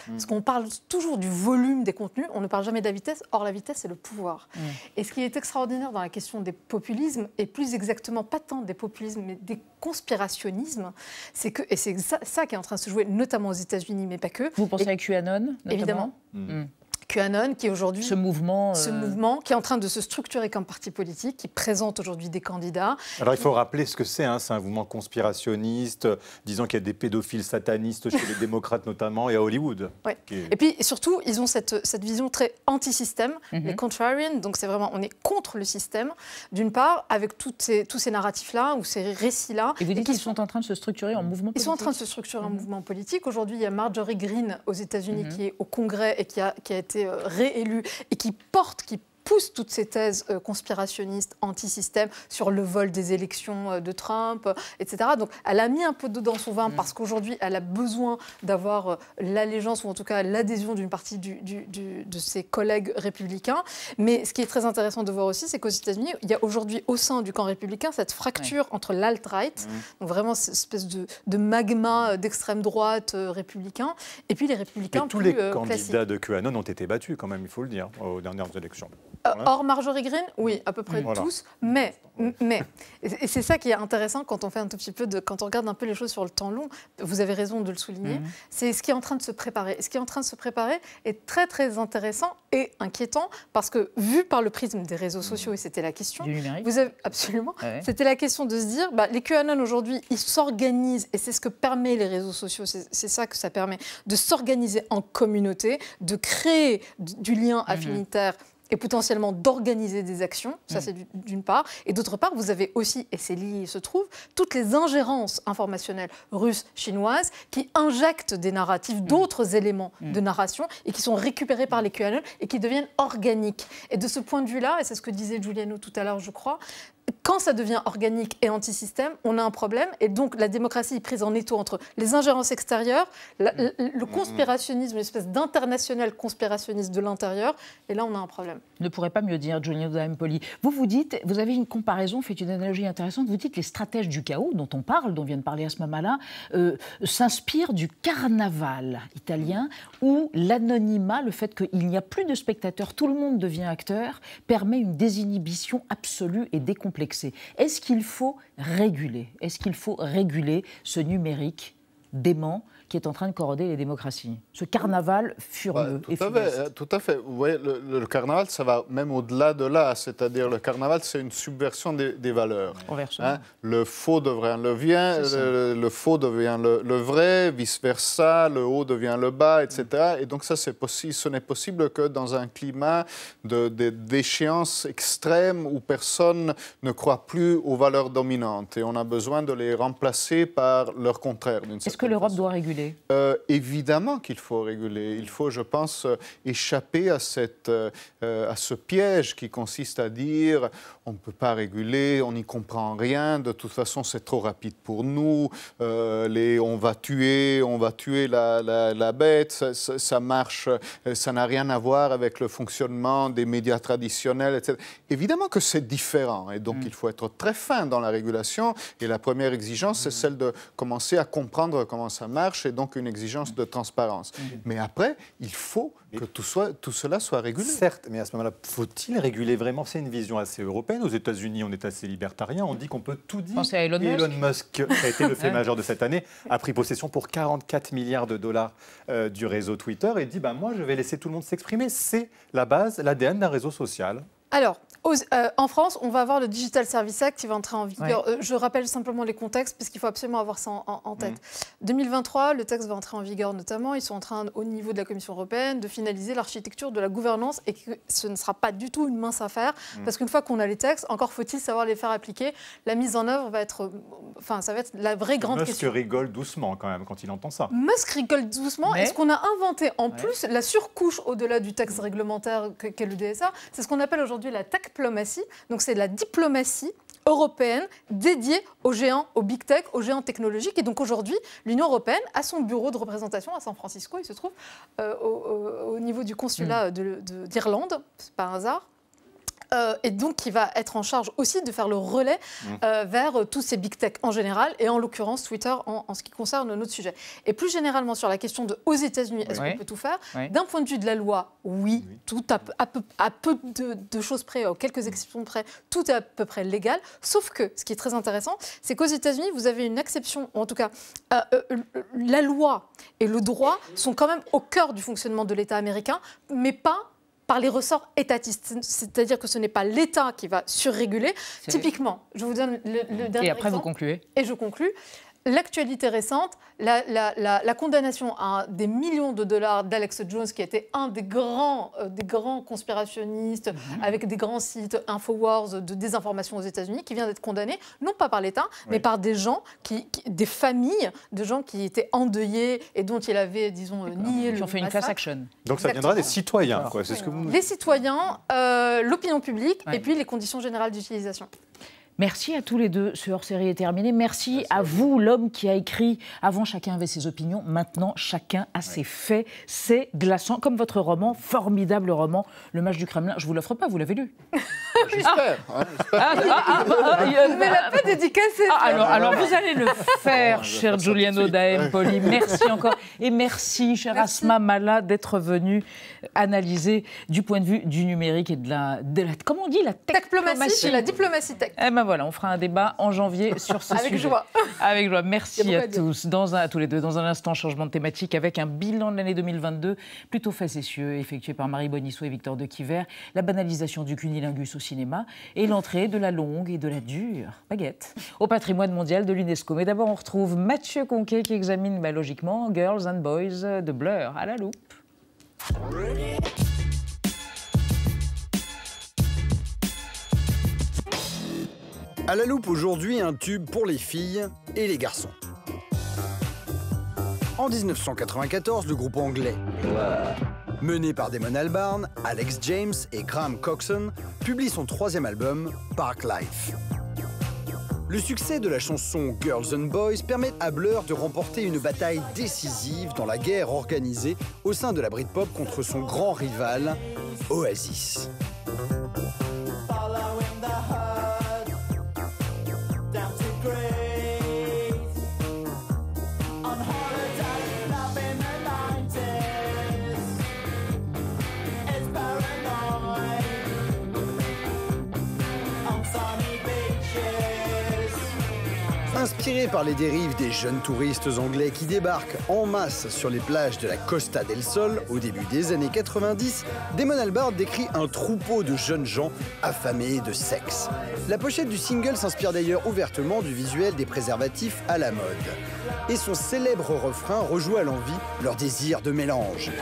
Speaker 3: Parce qu'on parle toujours du volume des contenus, on ne parle jamais de la vitesse. Or, la vitesse, c'est le pouvoir. Et ce qui est extraordinaire dans la question des populismes, et plus exactement, pas tant des populismes, mais des conspirationnismes, c'est que, et c'est ça qui est en train de se jouer, notamment aux États-Unis, mais pas que.
Speaker 1: Vous pensez à QAnon, notamment?
Speaker 3: Évidemment. QAnon, qui est aujourd'hui...
Speaker 1: Ce mouvement
Speaker 3: qui est en train de se structurer comme parti politique, qui présente aujourd'hui des candidats.
Speaker 9: Alors il faut rappeler ce que c'est, c'est un mouvement conspirationniste, disant qu'il y a des pédophiles satanistes chez les démocrates notamment, et à Hollywood.
Speaker 3: Ouais. Et puis surtout, ils ont cette vision très anti-système, les contrarians, donc c'est vraiment, on est contre le système, d'une part, avec tous ces narratifs-là, ou ces récits-là.
Speaker 1: Et vous dites qu'ils sont en train de se structurer en mouvement politique?
Speaker 3: Ils sont en train de se structurer en mouvement politique. Aujourd'hui, il y a Marjorie Greene aux États-Unis qui est au Congrès et qui a été réélu et qui pousse toutes ces thèses conspirationnistes, anti-système, sur le vol des élections de Trump, etc. Donc elle a mis un peu d'eau dans son vin parce qu'aujourd'hui, elle a besoin d'avoir l'allégeance ou en tout cas l'adhésion d'une partie de ses collègues républicains. Mais ce qui est très intéressant de voir aussi, c'est qu'aux États-Unis, il y a aujourd'hui au sein du camp républicain cette fracture entre l'alt-right, donc vraiment cette espèce de magma d'extrême droite républicain, et puis les républicains
Speaker 9: mais tous
Speaker 3: plus
Speaker 9: les candidats
Speaker 3: classiques.
Speaker 9: de QAnon ont été battus quand même, il faut le dire, aux dernières élections.
Speaker 3: Or Marjorie Greene, oui, à peu près tous, mais et c'est ça qui est intéressant quand on fait un tout petit peu quand on regarde un peu les choses sur le temps long, vous avez raison de le souligner, c'est ce qui est en train de se préparer. Ce qui est en train de se préparer est très très intéressant et inquiétant parce que vu par le prisme des réseaux sociaux, et c'était la question,
Speaker 1: du numérique.
Speaker 3: vous avez absolument, c'était la question de se dire, les QAnon aujourd'hui, ils s'organisent et c'est ce que permet les réseaux sociaux, c'est ça que ça permet, de s'organiser en communauté, de créer du lien affinitaire et potentiellement d'organiser des actions, ça c'est d'une part, et d'autre part, vous avez aussi, et c'est lié, il se trouve, toutes les ingérences informationnelles russes, chinoises, qui injectent des narratifs, d'autres éléments de narration, et qui sont récupérés par les QAnon, et qui deviennent organiques. Et de ce point de vue-là, et c'est ce que disait Giuliano tout à l'heure, je crois, quand ça devient organique et anti-système, on a un problème. Et donc, la démocratie est prise en étau entre les ingérences extérieures, le conspirationnisme, une espèce d'international conspirationniste de l'intérieur. Et là, on a un problème.
Speaker 1: Ne pourrait pas mieux dire, Giuliano D'Empoli. Vous dites, vous avez une comparaison, faites une analogie intéressante. Vous dites que les stratèges du chaos dont on parle, dont vient de parler à ce moment-là, s'inspirent du carnaval italien où l'anonymat, le fait qu'il n'y a plus de spectateurs, tout le monde devient acteur, permet une désinhibition absolue et décomplexée. Est-ce qu'il faut réguler? Est-ce qu'il faut réguler ce numérique dément qui est en train de corroder les démocraties? Ce carnaval furieux et funeste.
Speaker 4: Tout à fait. Vous voyez, le carnaval, ça va même au-delà de là. C'est-à-dire, le carnaval, c'est une subversion des valeurs. Le faux devient le vrai, le faux devient le vrai, vice-versa, le haut devient le bas, etc. Et donc ça, c'est possible. Ce n'est possible que dans un climat d'échéance extrême où personne ne croit plus aux valeurs dominantes. Et on a besoin de les remplacer par leur contraire.
Speaker 1: Est-ce que l'Europe doit réguler?
Speaker 4: Évidemment qu'il faut réguler. Il faut, je pense, échapper à ce piège qui consiste à dire on ne peut pas réguler, on n'y comprend rien, de toute façon c'est trop rapide pour nous, on va tuer la bête, ça marche, ça n'a rien à voir avec le fonctionnement des médias traditionnels, etc. Évidemment que c'est différent et donc il faut être très fin dans la régulation et la première exigence c'est celle de commencer à comprendre comment ça marche et donc une exigence de transparence. Mais après, il faut que tout cela soit régulé.
Speaker 9: Certes, mais à ce moment-là, faut-il réguler vraiment? C'est une vision assez européenne. Aux États-Unis, on est assez libertarien. On dit qu'on peut tout dire.
Speaker 1: Pensez à Elon
Speaker 9: Musk, qui a été le fait majeur de cette année, a pris possession pour 44 milliards de dollars du réseau Twitter et dit moi, je vais laisser tout le monde s'exprimer. C'est la base, l'ADN d'un réseau social.
Speaker 3: Alors, En France, on va avoir le Digital Services Act qui va entrer en vigueur. Je rappelle simplement les contextes parce qu'il faut absolument avoir ça en tête. 2023, le texte va entrer en vigueur notamment. Ils sont en train, au niveau de la Commission européenne, de finaliser l'architecture de la gouvernance et que ce ne sera pas du tout une mince affaire parce qu'une fois qu'on a les textes, encore faut-il savoir les faire appliquer. La mise en œuvre va être, ça va être la vraie grande question.
Speaker 9: Musk rigole doucement quand même quand il entend ça.
Speaker 3: Musk rigole doucement. Est-ce qu'on a inventé en plus la surcouche au-delà du texte réglementaire qu'est le DSA? C'est ce qu'on appelle aujourd'hui la techplomatie. Donc c'est la diplomatie européenne dédiée aux géants, aux big tech, aux géants technologiques. Et donc aujourd'hui, l'Union européenne a son bureau de représentation à San Francisco, il se trouve, au niveau du consulat d'Irlande, c'est pas un hasard. Et donc qui va être en charge aussi de faire le relais vers tous ces big tech en général et en l'occurrence Twitter en ce qui concerne notre sujet. Et plus généralement sur la question de aux États-Unis, est-ce qu'on peut tout faire? D'un point de vue de la loi, oui, tout à peu de choses près, quelques exceptions près, tout est à peu près légal. Sauf que ce qui est très intéressant, c'est qu'aux États-Unis, vous avez une exception, ou en tout cas, la loi et le droit sont quand même au cœur du fonctionnement de l'État américain, mais pas par les ressorts étatistes. C'est-à-dire que ce n'est pas l'État qui va surréguler. Typiquement, je vous donne le dernier exemple.
Speaker 1: Et après, vous concluez.
Speaker 3: Et je conclus. L'actualité récente, la condamnation à des millions de dollars d'Alex Jones, qui était un des grands conspirationnistes, avec des grands sites Infowars de désinformation aux États-Unis, qui vient d'être condamné, non pas par l'État, mais par des gens, des familles de gens qui étaient endeuillés et dont il avait, disons, nié le
Speaker 1: Qui ont fait une class action.
Speaker 9: Donc ça viendra des citoyens, quoi. C'est ce que vous...
Speaker 3: Les citoyens, l'opinion publique et puis les conditions générales d'utilisation.
Speaker 1: Merci à tous les deux. Ce hors-série est terminé. Merci à vous, l'homme qui a écrit. Avant, chacun avait ses opinions. Maintenant, chacun a ses faits. C'est glaçant, comme votre roman, formidable roman, Le Mage du Kremlin. Je ne vous l'offre pas, vous l'avez lu.
Speaker 22: J'espère.
Speaker 3: Mais la pas dédicacée.
Speaker 1: Alors, vous allez le faire, cher Giuliano D'Empoli. Merci encore. Et merci, cher Asma Mala, d'être venu analyser du point de vue du numérique et de la comment on dit, la techplomatie.
Speaker 3: La diplomatie tech.
Speaker 1: Eh ben voilà, on fera un débat en janvier sur ce sujet.
Speaker 3: Avec joie.
Speaker 1: Avec joie. Merci à tous. À tous les deux. Dans un instant, changement de thématique avec un bilan de l'année 2022 plutôt facétieux, effectué par Marie Bonisseau et Victor de Quiver, la banalisation du cunnilingus au cinéma et l'entrée de la longue et de la dure baguette au patrimoine mondial de l'UNESCO. Mais d'abord, on retrouve Mathieu Conquet qui examine logiquement Girls and Boys de Blur à la loupe.
Speaker 6: À la loupe aujourd'hui, un tube pour les filles et les garçons. En 1994, le groupe anglais, mené par Damon Albarn, Alex James et Graham Coxon, publie son troisième album, Park Life. Le succès de la chanson Girls and Boys permet à Blur de remporter une bataille décisive dans la guerre organisée au sein de la Britpop contre son grand rival, Oasis. Inspiré par les dérives des jeunes touristes anglais qui débarquent en masse sur les plages de la Costa del Sol au début des années 90, Damon Albarn décrit un troupeau de jeunes gens affamés de sexe. La pochette du single s'inspire d'ailleurs ouvertement du visuel des préservatifs à la mode. Et son célèbre refrain rejoue à l'envi leur désir de mélange.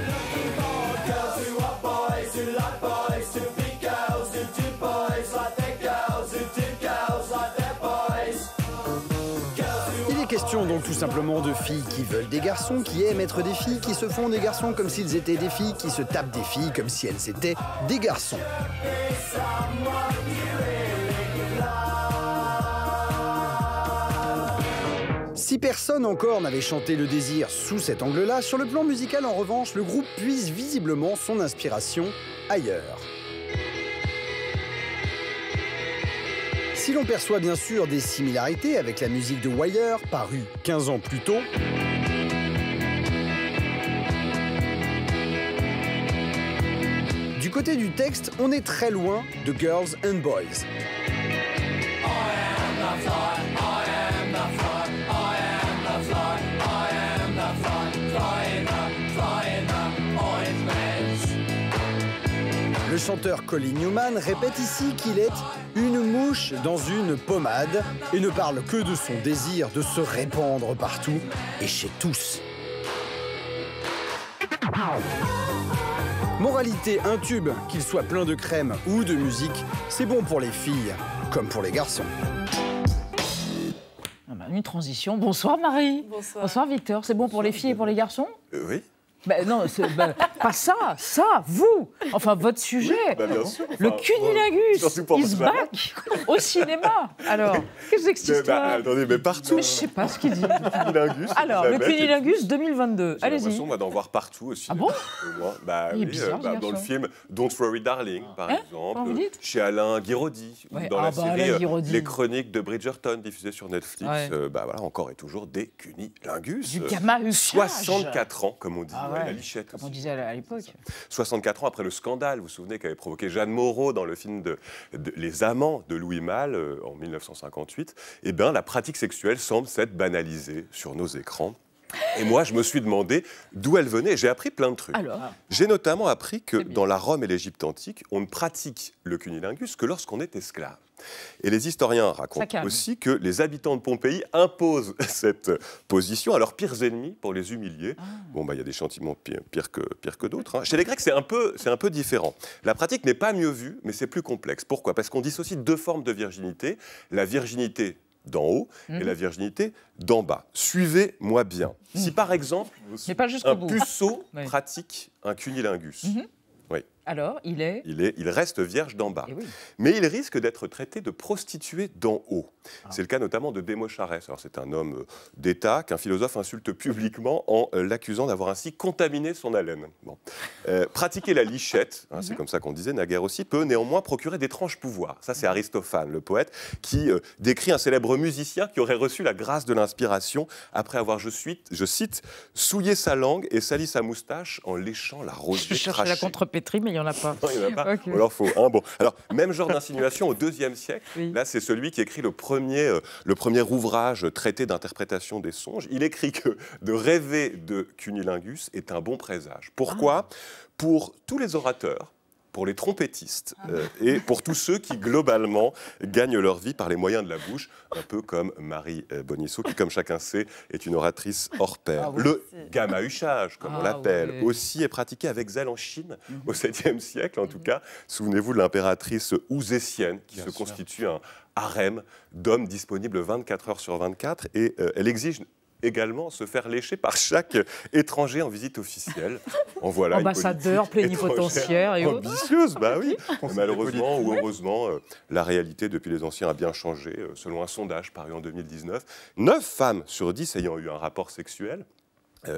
Speaker 6: Question donc tout simplement de filles qui veulent des garçons, qui aiment être des filles, qui se font des garçons comme s'ils étaient des filles, qui se tapent des filles comme si elles étaient des garçons. Si personne encore n'avait chanté le désir sous cet angle-là, sur le plan musical en revanche, le groupe puise visiblement son inspiration ailleurs. Si l'on perçoit bien sûr des similarités avec la musique de Wire, parue 15 ans plus tôt, du côté du texte, on est très loin de Girls and Boys. Le chanteur Colin Newman répète ici qu'il est une mouche dans une pommade et ne parle que de son désir de se répandre partout et chez tous. Moralité, un tube, qu'il soit plein de crème ou de musique, c'est bon pour les filles comme pour les garçons.
Speaker 1: Une transition. Bonsoir Marie.
Speaker 3: Bonsoir.
Speaker 1: Bonsoir Victor. C'est bon pour les filles et pour les garçons?
Speaker 2: Oui.
Speaker 1: Ben non, pas ça, vous. Enfin, votre sujet.
Speaker 2: Oui, bien sûr.
Speaker 1: Le cunilingus is back au cinéma. Alors, qu'est-ce que c'est cette histoire?
Speaker 2: Attendez, mais partout.
Speaker 1: Mais je sais pas ce qu'il dit.
Speaker 2: Cunilingus.
Speaker 1: Alors, le cunilingus 2022.
Speaker 2: J'ai
Speaker 1: Allez-y.
Speaker 2: l'impression d'en voir partout aussi.
Speaker 1: Ah bon?
Speaker 2: Bah,
Speaker 1: Il est
Speaker 2: oui,
Speaker 1: bizarre, ce
Speaker 2: dans le
Speaker 1: garçon.
Speaker 2: film Don't Worry Darling, par exemple,
Speaker 1: vous dites
Speaker 2: chez Alain Guiraudy, ou
Speaker 1: Ouais.
Speaker 2: dans la série
Speaker 1: Alain Guiraudy.
Speaker 2: Les Chroniques de Bridgerton, diffusée sur Netflix.
Speaker 1: Ouais.
Speaker 2: Bah voilà, encore et toujours des cunilingus.
Speaker 1: Du gamahusage.
Speaker 2: 64 ans, comme on dit,
Speaker 1: Ah
Speaker 2: ouais,
Speaker 1: ouais.
Speaker 2: la lichette
Speaker 1: Comme
Speaker 2: aussi.
Speaker 1: on disait à l'époque.
Speaker 2: 64 ans après le scandale, vous vous souvenez, qu'avait provoqué Jeanne Moreau dans le film de Les Amants de Louis Malle en 1958, eh bien, la pratique sexuelle semble s'être banalisée sur nos écrans. Et moi, je me suis demandé d'où elle venait. J'ai appris plein de trucs.
Speaker 1: Alors
Speaker 2: J'ai notamment appris que dans la Rome et l'Égypte antique, on ne pratique le cunilingus que lorsqu'on est esclave. Et les historiens racontent aussi que les habitants de Pompéi imposent cette position à leurs pires ennemis pour les humilier. Bon, bah, il y a des sentiments pires que d'autres, hein. Chez les Grecs, c'est un peu différent. La pratique n'est pas mieux vue, mais c'est plus complexe. Pourquoi? Parce qu'on dissocie deux formes de virginité. La virginité d'en haut et la virginité d'en bas. Suivez-moi bien. Si par exemple, un puceau pratique un cunilingus, oui.
Speaker 1: Alors,
Speaker 2: il reste vierge d'en bas. Mais il risque d'être traité de prostituée d'en haut. C'est le cas notamment de Démocharès. Alors, c'est un homme d'État qu'un philosophe insulte publiquement en l'accusant d'avoir ainsi contaminé son haleine. Bon. Pratiquer la lichette, hein, c'est comme ça qu'on disait naguère aussi, peut néanmoins procurer d'étranges pouvoirs. Ça, c'est Aristophane, le poète, qui décrit un célèbre musicien qui aurait reçu la grâce de l'inspiration après avoir, je cite, souillé sa langue et sali sa moustache en léchant la rosée
Speaker 1: Je cherchais la contrepétrie, mais il n'y en a pas.
Speaker 2: Non, il n'y en a pas.
Speaker 1: Okay.
Speaker 2: Alors, faut un. Bon. Alors, même genre d'insinuation au IIe siècle. Là, c'est celui qui écrit le premier ouvrage traité d'interprétation des songes. Il écrit que de rêver de cunilingus est un bon présage. Pourquoi? Pour tous les orateurs, pour les trompettistes et pour tous ceux qui, globalement, gagnent leur vie par les moyens de la bouche, un peu comme Marie Bonisseau, qui, comme chacun sait, est une oratrice hors pair. Le gamahuchage, comme on l'appelle, aussi est pratiqué avec zèle en Chine, au 7e siècle en tout cas. Souvenez-vous de l'impératrice ouzétienne, qui se constitue un harem d'hommes disponibles 24 heures sur 24, et elle exige également se faire lécher par chaque étranger en visite officielle. En voilà
Speaker 1: ambassadeur, plénipotentiaire et autres.
Speaker 2: ambitieuse, bah oui. Malheureusement ou heureusement, la réalité depuis les anciens a bien changé. Selon un sondage paru en 2019, 9 femmes sur 10 ayant eu un rapport sexuel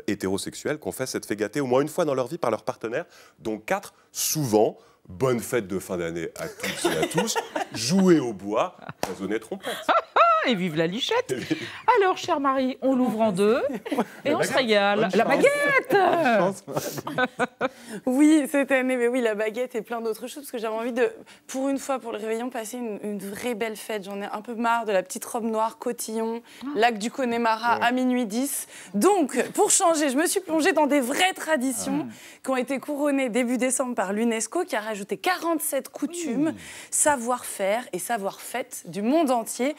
Speaker 2: hétérosexuels confessent s'être fait gâter au moins une fois dans leur vie par leur partenaire, dont 4 souvent. Bonne fête de fin d'année à tous et à tous. Jouez au bois, raisonnez trompette.
Speaker 1: Et vive la lichette. Alors, chère Marie, on l'ouvre en deux et on se régale. La baguette.
Speaker 22: Oui, cette année, mais oui, la baguette et plein d'autres choses, parce que j'avais envie de, pour une fois, pour le réveillon, passer une vraie belle fête. J'en ai un peu marre de la petite robe noire, cotillon, lac du Connemara à minuit 10. Donc, pour changer, je me suis plongée dans des vraies traditions qui ont été couronnées début décembre par l'UNESCO, qui a rajouté 47 coutumes, savoir-faire et savoir-fête du monde entier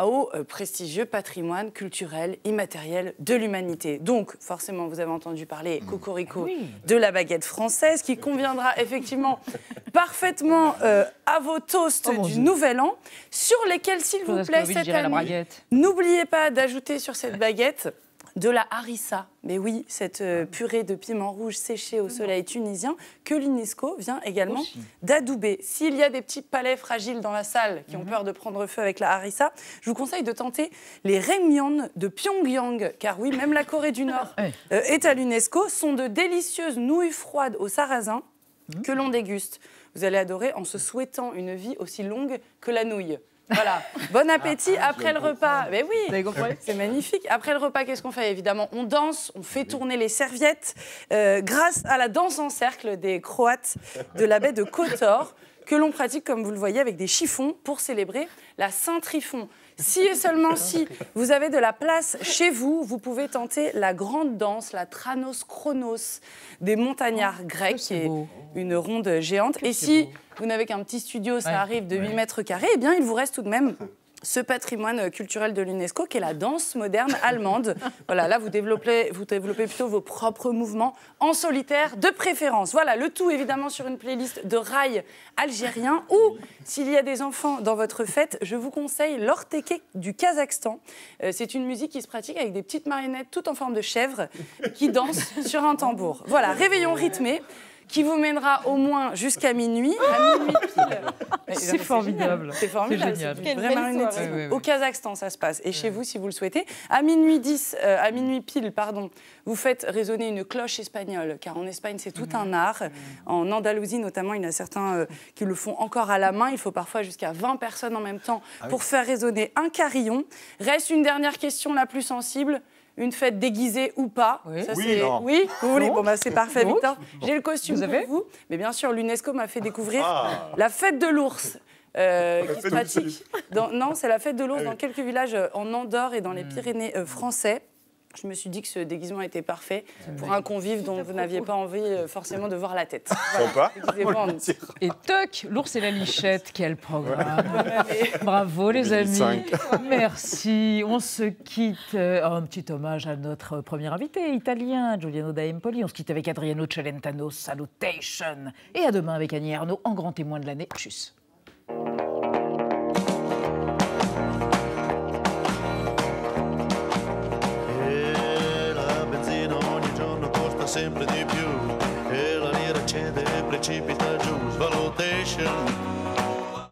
Speaker 22: au prestigieux patrimoine culturel immatériel de l'humanité. Donc, forcément, vous avez entendu parler, cocorico, de la baguette française, qui conviendra effectivement parfaitement à vos toasts du Nouvel An, sur lesquels, s'il vous plaît, cette année, n'oubliez pas d'ajouter sur cette baguette de la harissa. Mais oui, cette purée de piment rouge séché au soleil tunisien que l'UNESCO vient également d'adouber. S'il y a des petits palais fragiles dans la salle qui ont peur de prendre feu avec la harissa, je vous conseille de tenter les raemyeon de Pyongyang, car oui, même la Corée du Nord est à l'UNESCO, sont de délicieuses nouilles froides au sarrasin que l'on déguste. Vous allez adorer en se souhaitant une vie aussi longue que la nouille. Voilà, bon appétit après le repas. Mais oui, c'est magnifique. Après le repas, qu'est-ce qu'on fait? Évidemment, on danse, on fait tourner les serviettes grâce à la danse en cercle des Croates de la baie de Kotor, que l'on pratique, comme vous le voyez, avec des chiffons pour célébrer la Saint-Trifon. Si et seulement si vous avez de la place chez vous, vous pouvez tenter la grande danse, la Tranos Chronos des montagnards grecs, qui est une ronde géante. Et si vous n'avez qu'un petit studio, ça arrive de 8 mètres carrés, eh bien, il vous reste tout de même ce patrimoine culturel de l'UNESCO qui est la danse moderne allemande. Voilà, là, vous développez plutôt vos propres mouvements en solitaire de préférence. Voilà, le tout évidemment sur une playlist de rail algérien ou, s'il y a des enfants dans votre fête, je vous conseille l'Orteke du Kazakhstan. C'est une musique qui se pratique avec des petites marionnettes toutes en forme de chèvre qui dansent sur un tambour. Voilà, réveillon rythmé qui vous mènera au moins jusqu'à minuit. À minuit pile.
Speaker 1: C'est formidable.
Speaker 22: C'est formidable.
Speaker 1: C'est génial.
Speaker 22: C'est vrai magnétisme. Au Kazakhstan, ça se passe. Et chez vous, si vous le souhaitez. À minuit pile, vous faites résonner une cloche espagnole, car en Espagne, c'est tout un art. En Andalousie, notamment, il y en a certains qui le font encore à la main. Il faut parfois jusqu'à 20 personnes en même temps pour faire résonner un carillon. Reste une dernière question, la plus sensible. Une fête déguisée ou pas. Ça, oui, vous voulez. Bon, bah, c'est parfait, Victor. J'ai le costume pour vous. Mais bien sûr, l'UNESCO m'a fait découvrir la fête de l'ours. Qui se pratique. Non, c'est la fête de l'ours dans quelques villages en Andorre et dans les Pyrénées français. Je me suis dit que ce déguisement était parfait pour un convive dont vous n'aviez pas envie forcément de voir la tête.
Speaker 2: Sympa.
Speaker 1: Et toc, l'ours et la lichette, quel programme. Bravo les amis. Merci. On se quitte. Un petit hommage à notre premier invité italien, Giuliano da Empoli. On se quitte avec Adriano Celentano, Salutation. Et à demain avec Annie Ernaux en grand témoin de l'année. Tchuss.